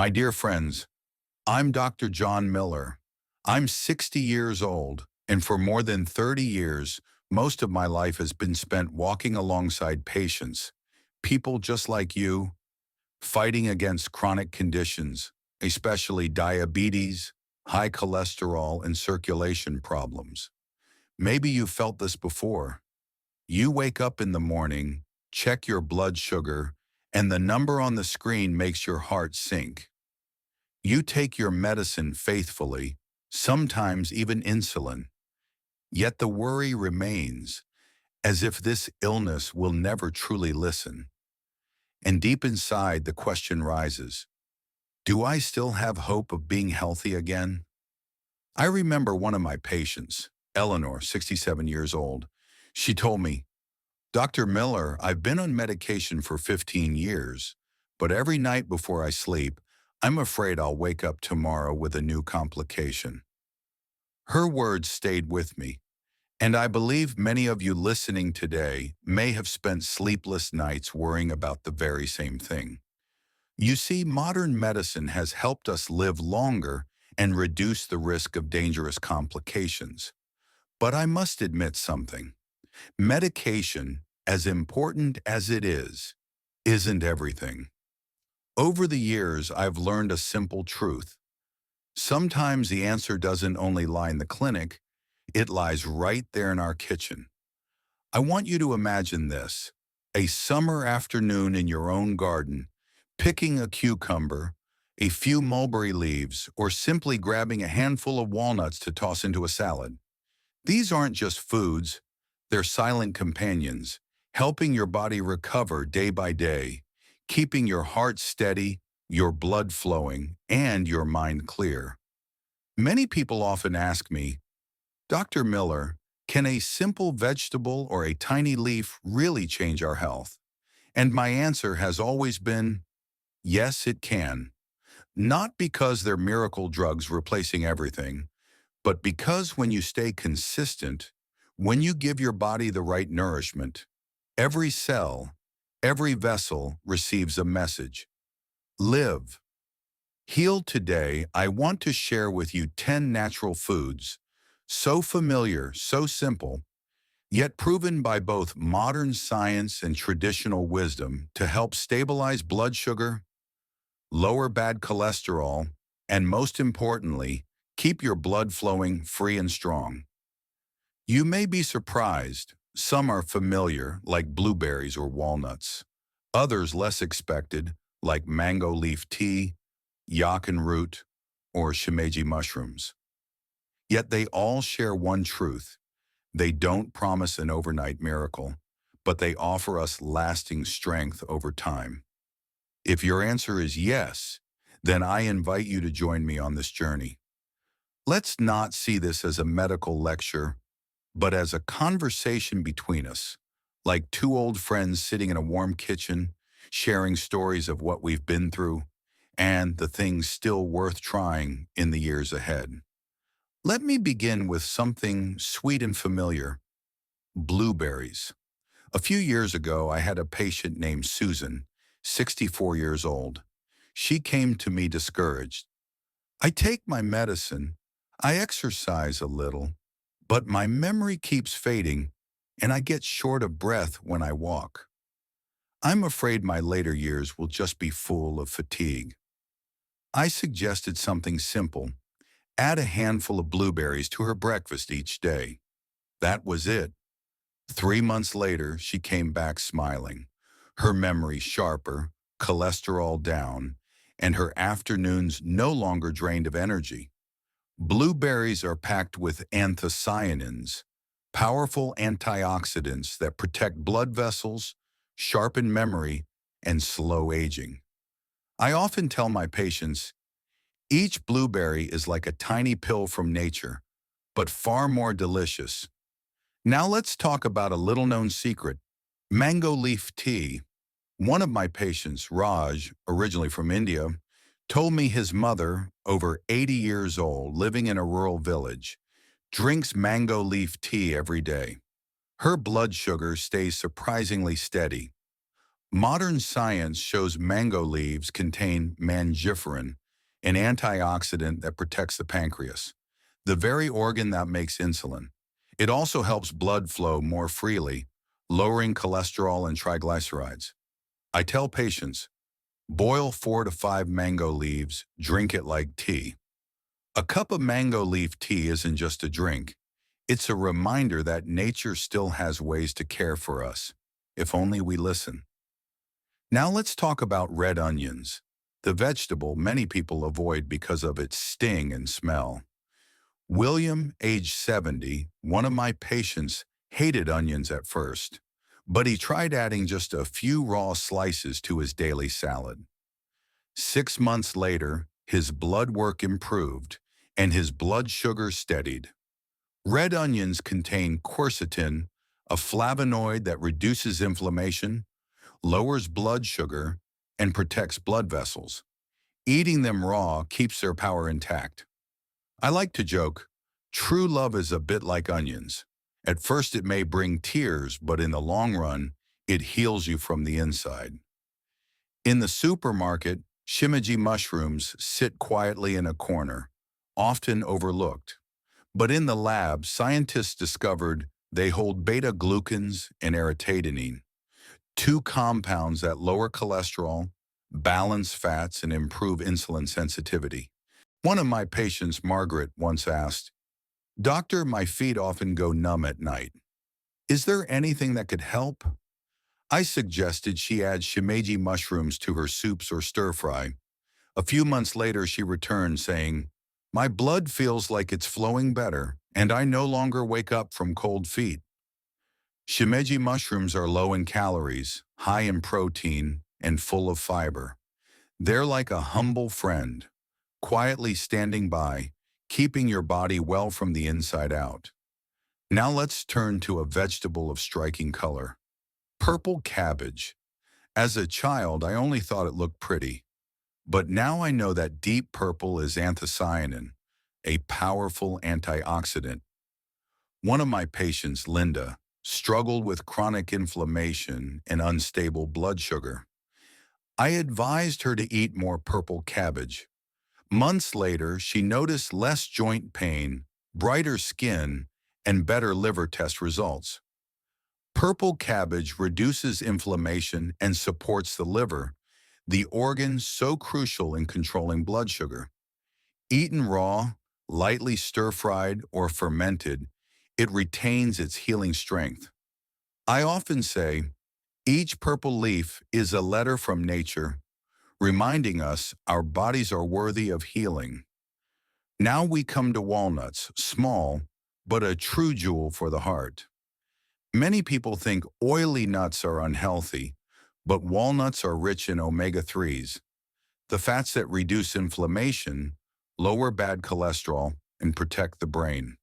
My dear friends, I'm Dr. John Miller. I'm 60 years old, and for more than 30 years, most of my life has been spent walking alongside patients, people just like you, fighting against chronic conditions, especially diabetes, high cholesterol, and circulation problems. Maybe you felt this before. You wake up in the morning, check your blood sugar, and the number on the screen makes your heart sink. You take your medicine faithfully, sometimes even insulin, yet the worry remains, as if this illness will never truly listen. And deep inside, the question rises, do I still have hope of being healthy again? I remember one of my patients, Eleanor, 67 years old. She told me, Dr. Miller, I've been on medication for 15 years, but every night before I sleep, I'm afraid I'll wake up tomorrow with a new complication. Her words stayed with me, and I believe many of you listening today may have spent sleepless nights worrying about the very same thing. You see, modern medicine has helped us live longer and reduce the risk of dangerous complications. But I must admit something. Medication, as important as it is, isn't everything. Over the years, I've learned a simple truth. Sometimes the answer doesn't only lie in the clinic, it lies right there in our kitchen. I want you to imagine this: a summer afternoon in your own garden, picking a cucumber, a few mulberry leaves, or simply grabbing a handful of walnuts to toss into a salad. These aren't just foods, they're silent companions, helping your body recover day by day, keeping your heart steady, your blood flowing, and your mind clear. Many people often ask me, Dr. Miller, can a simple vegetable or a tiny leaf really change our health? And my answer has always been, yes, it can. Not because they're miracle drugs replacing everything, but because when you stay consistent, when you give your body the right nourishment, every cell, every vessel receives a message. Live. Heal today. I want to share with you 10 natural foods, so familiar, so simple, yet proven by both modern science and traditional wisdom to help stabilize blood sugar, lower bad cholesterol, and most importantly, keep your blood flowing free and strong. You may be surprised. Some are familiar, like blueberries or walnuts. Others less expected, like mango leaf tea, yakin root, or shimeji mushrooms. Yet they all share one truth. They don't promise an overnight miracle, but they offer us lasting strength over time. If your answer is yes, then I invite you to join me on this journey. Let's not see this as a medical lecture, but as a conversation between us, like two old friends sitting in a warm kitchen, sharing stories of what we've been through and the things still worth trying in the years ahead. Let me begin with something sweet and familiar: blueberries. A few years ago, I had a patient named Susan, 64 years old. She came to me discouraged. I take my medicine, I exercise a little, but my memory keeps fading and I get short of breath when I walk. I'm afraid my later years will just be full of fatigue. I suggested something simple: add a handful of blueberries to her breakfast each day. That was it. 3 months later, she came back smiling, her memory sharper, cholesterol down, and her afternoons no longer drained of energy. Blueberries are packed with anthocyanins, powerful antioxidants that protect blood vessels, sharpen memory, and slow aging. I often tell my patients, each blueberry is like a tiny pill from nature, but far more delicious. Now let's talk about a little-known secret: mango leaf tea. One of my patients, Raj, originally from India, told me his mother, over 80 years old, living in a rural village, drinks mango leaf tea every day. Her blood sugar stays surprisingly steady. Modern science shows mango leaves contain mangiferin, an antioxidant that protects the pancreas, the very organ that makes insulin. It also helps blood flow more freely, lowering cholesterol and triglycerides. I tell patients, boil 4 to 5 mango leaves, drink it like tea. A cup of mango leaf tea isn't just a drink. It's a reminder that nature still has ways to care for us, if only we listen. Now let's talk about red onions, the vegetable many people avoid because of its sting and smell. William, age 70, one of my patients, hated onions at first, but he tried adding just a few raw slices to his daily salad. 6 months later, his blood work improved and his blood sugar steadied. Red onions contain quercetin, a flavonoid that reduces inflammation, lowers blood sugar, and protects blood vessels. Eating them raw keeps their power intact. I like to joke, true love is a bit like onions. At first it may bring tears, but in the long run, it heals you from the inside. In the supermarket, shimiji mushrooms sit quietly in a corner, often overlooked. But in the lab, scientists discovered they hold beta-glucans and aritetanine, two compounds that lower cholesterol, balance fats, and improve insulin sensitivity. One of my patients, Margaret, once asked, "Doctor, my feet often go numb at night. Is there anything that could help?" I suggested she add shimeji mushrooms to her soups or stir-fry. A few months later, she returned saying, "My blood feels like it's flowing better, and I no longer wake up from cold feet." Shimeji mushrooms are low in calories, high in protein, and full of fiber. They're like a humble friend, quietly standing by, keeping your body well from the inside out. Now let's turn to a vegetable of striking color. Purple cabbage. As a child, I only thought it looked pretty. But now I know that deep purple is anthocyanin, a powerful antioxidant. One of my patients, Linda, struggled with chronic inflammation and unstable blood sugar. I advised her to eat more purple cabbage. Months later, she noticed less joint pain, brighter skin, and better liver test results. Purple cabbage reduces inflammation and supports the liver, the organ so crucial in controlling blood sugar. Eaten raw, lightly stir-fried, or fermented, it retains its healing strength. I often say, each purple leaf is a letter from nature, reminding us our bodies are worthy of healing. Now we come to walnuts, small, but a true jewel for the heart. Many people think oily nuts are unhealthy, but walnuts are rich in omega-3s, the fats that reduce inflammation, lower bad cholesterol, and protect the brain.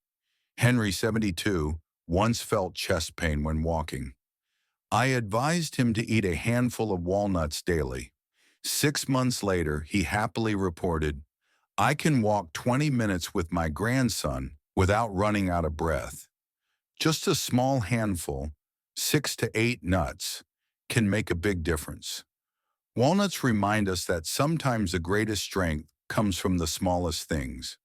Henry, 72, once felt chest pain when walking. I advised him to eat a handful of walnuts daily. 6 months later, he happily reported, "I can walk 20 minutes with my grandson without running out of breath." Just a small handful, 6 to 8 nuts, can make a big difference. Walnuts remind us that sometimes the greatest strength comes from the smallest things.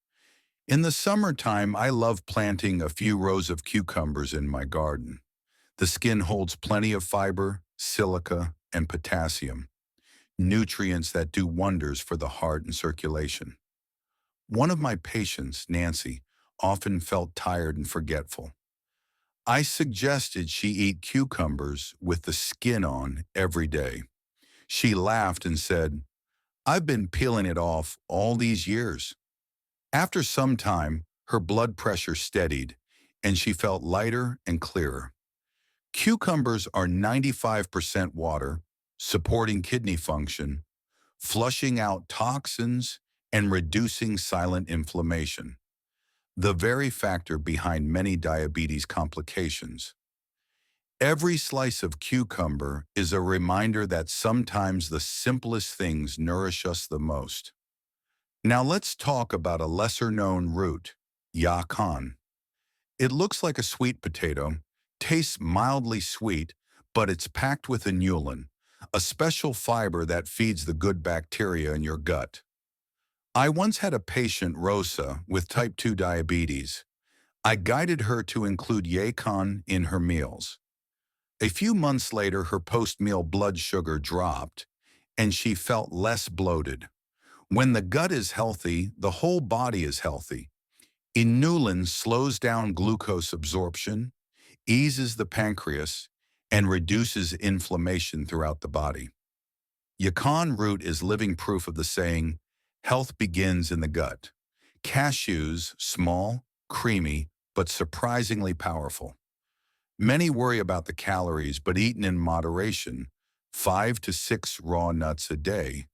In the summertime, I love planting a few rows of cucumbers in my garden. The skin holds plenty of fiber, silica, and potassium, nutrients that do wonders for the heart and circulation. One of my patients, Nancy, often felt tired and forgetful. I suggested she eat cucumbers with the skin on every day. She laughed and said, "I've been peeling it off all these years." After some time, her blood pressure steadied, and she felt lighter and clearer. Cucumbers are 95% water, supporting kidney function, flushing out toxins, and reducing silent inflammation, the very factor behind many diabetes complications. Every slice of cucumber is a reminder that sometimes the simplest things nourish us the most. Now let's talk about a lesser-known root, yakan. It looks like a sweet potato, tastes mildly sweet, but it's packed with inulin, a special fiber that feeds the good bacteria in your gut. I once had a patient, Rosa, with type 2 diabetes. I guided her to include yacon in her meals. A few months later, her post-meal blood sugar dropped, and she felt less bloated. When the gut is healthy, the whole body is healthy. Inulin slows down glucose absorption, eases the pancreas, and reduces inflammation throughout the body. Yacon root is living proof of the saying, health begins in the gut. Cashews, small, creamy, but surprisingly powerful. Many worry about the calories, but eaten in moderation, 5 to 6 raw nuts a day,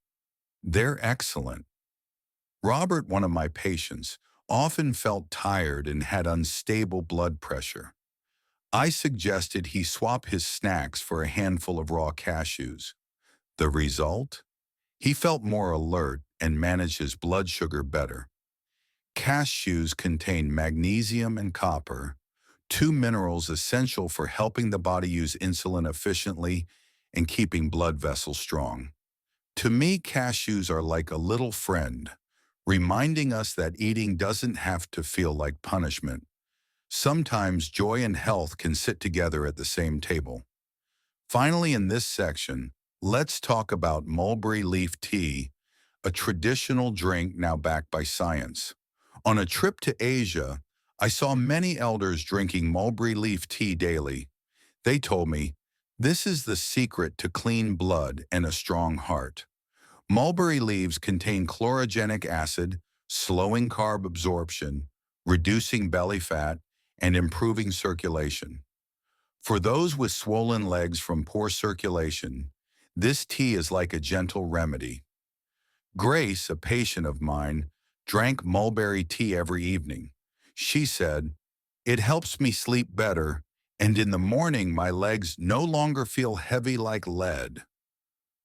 they're excellent. Robert, one of my patients, often felt tired and had unstable blood pressure. I suggested he swap his snacks for a handful of raw cashews. The result? He felt more alert and managed his blood sugar better. Cashews contain magnesium and copper, two minerals essential for helping the body use insulin efficiently and keeping blood vessels strong. To me, cashews are like a little friend, reminding us that eating doesn't have to feel like punishment. Sometimes joy and health can sit together at the same table. Finally, in this section, let's talk about mulberry leaf tea, a traditional drink now backed by science. On a trip to Asia, I saw many elders drinking mulberry leaf tea daily. They told me, this is the secret to clean blood and a strong heart. Mulberry leaves contain chlorogenic acid, slowing carb absorption, reducing belly fat, and improving circulation. For those with swollen legs from poor circulation, this tea is like a gentle remedy. Grace, a patient of mine, drank mulberry tea every evening. She said, "It helps me sleep better, and in the morning my legs no longer feel heavy like lead."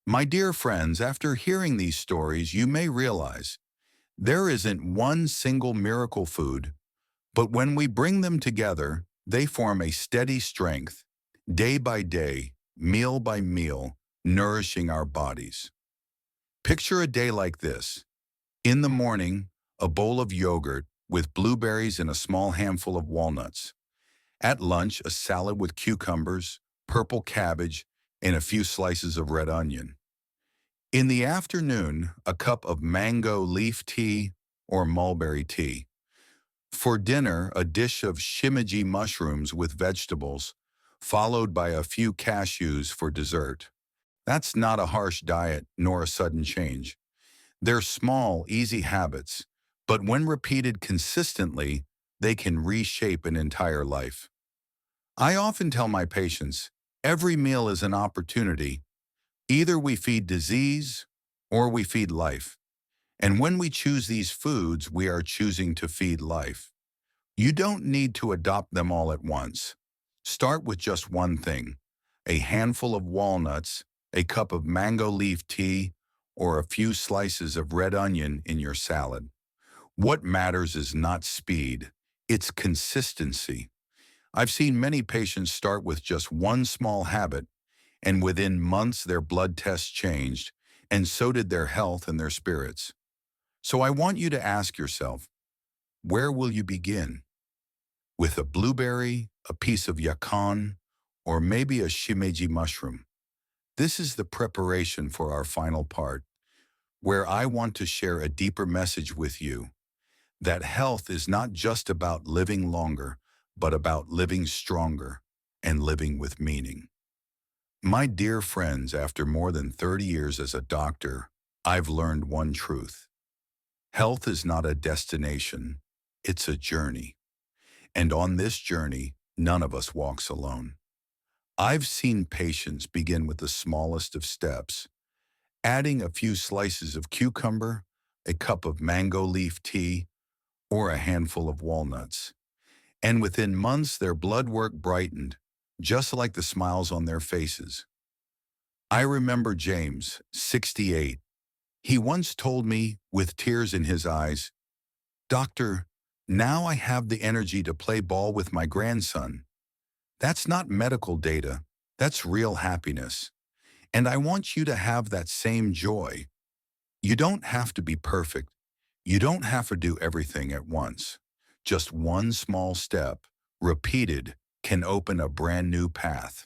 My dear friends, after hearing these stories, you may realize there isn't one single miracle food, but when we bring them together, they form a steady strength, day by day, meal by meal, nourishing our bodies. Picture a day like this. In the morning, a bowl of yogurt with blueberries and a small handful of walnuts. At lunch, a salad with cucumbers, purple cabbage, and a few slices of red onion. In the afternoon, a cup of mango leaf tea or mulberry tea. For dinner, a dish of shimiji mushrooms with vegetables, followed by a few cashews for dessert. That's not a harsh diet nor a sudden change. They're small, easy habits, but when repeated consistently, they can reshape an entire life. I often tell my patients, every meal is an opportunity. Either we feed disease or we feed life. And when we choose these foods, we are choosing to feed life. You don't need to adopt them all at once. Start with just one thing, a handful of walnuts, a cup of mango leaf tea, or a few slices of red onion in your salad. What matters is not speed, it's consistency. I've seen many patients start with just one small habit, and within months their blood tests changed, and so did their health and their spirits. So I want you to ask yourself, where will you begin? With a blueberry, a piece of yacon, or maybe a shimeji mushroom? This is the preparation for our final part, where I want to share a deeper message with you, that health is not just about living longer, but about living stronger and living with meaning. My dear friends, after more than 30 years as a doctor, I've learned one truth. Health is not a destination, it's a journey. And on this journey, none of us walks alone. I've seen patients begin with the smallest of steps, adding a few slices of cucumber, a cup of mango leaf tea, or a handful of walnuts. And within months, their blood work brightened, just like the smiles on their faces. I remember James, 68. He once told me, with tears in his eyes, "Doctor, now I have the energy to play ball with my grandson." That's not medical data, that's real happiness. And I want you to have that same joy. You don't have to be perfect. You don't have to do everything at once. Just one small step, repeated, can open a brand new path.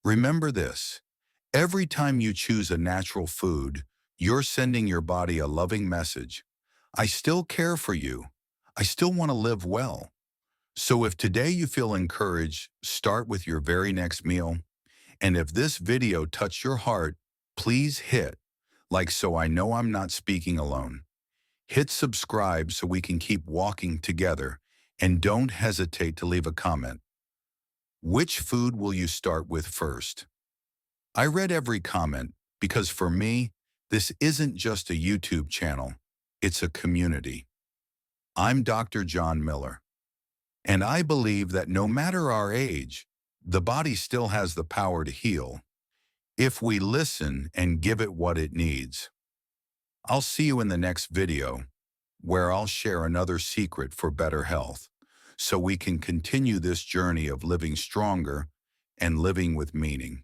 Remember this. Every time you choose a natural food, you're sending your body a loving message. I still care for you. I still want to live well. So if today you feel encouraged, start with your very next meal. And if this video touched your heart, please hit like so I know I'm not speaking alone. Hit subscribe so we can keep walking together. And don't hesitate to leave a comment. Which food will you start with first? I read every comment because for me, this isn't just a YouTube channel, it's a community. I'm Dr. John Miller, and I believe that no matter our age, the body still has the power to heal if we listen and give it what it needs. I'll see you in the next video, where I'll share another secret for better health, so we can continue this journey of living stronger and living with meaning.